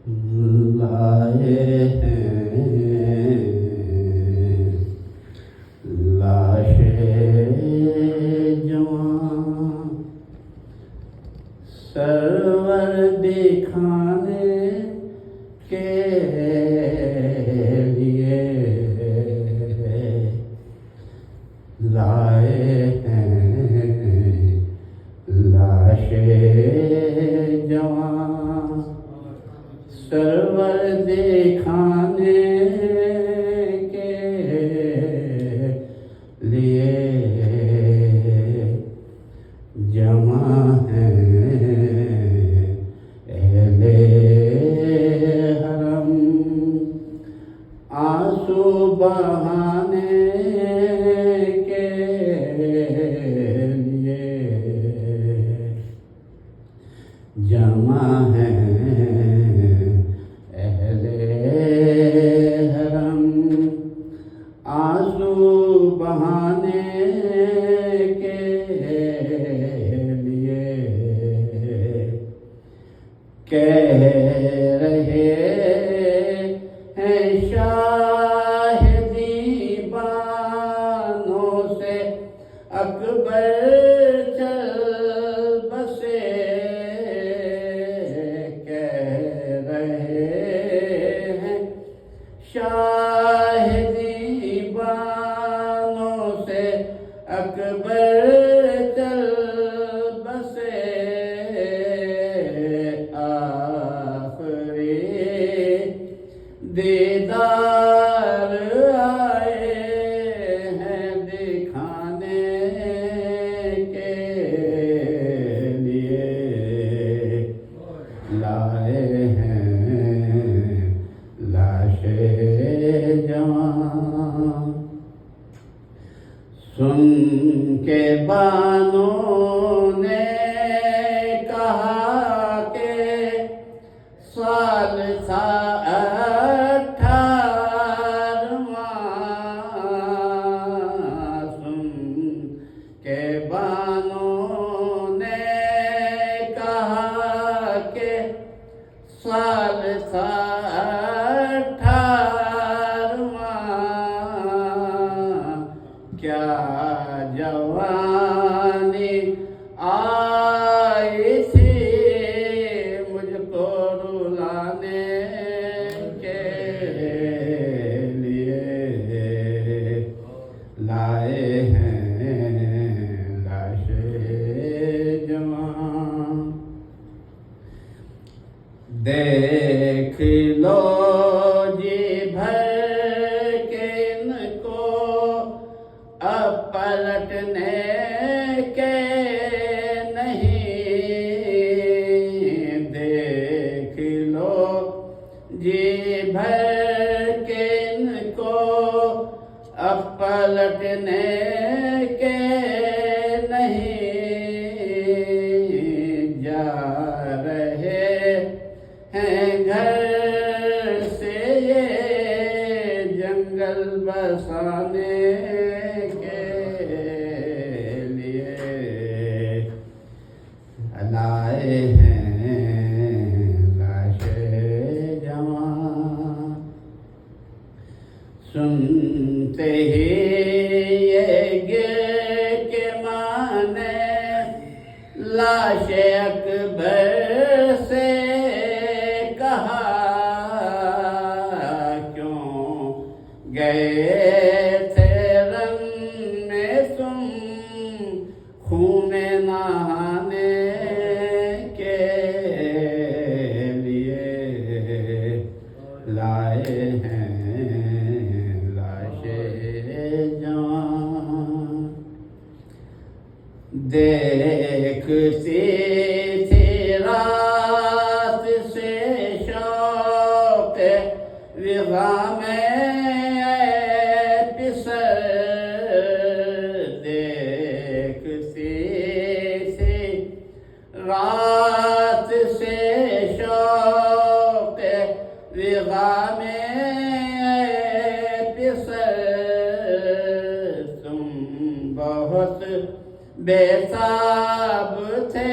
لائے ہیں لاشیں جوان سرور دکھانے کے لیے لائے ہیں لاشیں جوان سرور دکھانے کے لیے جمع ہیں اہل حرم آنسو بہانے کے لیے جمع ہیں اہل حرم آنسو بہانے کے لیے کہہ رہے ہیں شاہدی بانوں سے اکبر چل بسے کہہ رہے ہیں شاہدی بانوں سے اکبر چل بسے آخری دیدار آئے ہیں دکھانے کے لیے لائے ہیں لاشیں جوان سن کے بانوں نے کہا کہ سال تھا 18واں سن کے بانوں نے کہا کہ سال تھا 18واں کیا جوانی آئی تھی مجھ کو رلانے کے لیے لائے ہیں لاشیں جوان دیکھ لو جی بھر کے ان کو اب پلٹنے کے نہیں دیکھ لو جی بھر کے ان کو اب پلٹنے کے نہیں جا رہے ہیں گھر سے یہ جنگل بسانے کے لیے لائے ہیں لاشیں جوان سنتے ہی یہ گر کے مانے لاش اکبر سے کہا کیوں گئے تھے رن میں تم خون نہانے کے لیے لائے ہیں لاشیں جوان دیکھتی تھی رات سے شوق وغا میں پسر دیکھتی تھی رات سے شوق وغا میں پسر تم بہت بے تاب تھے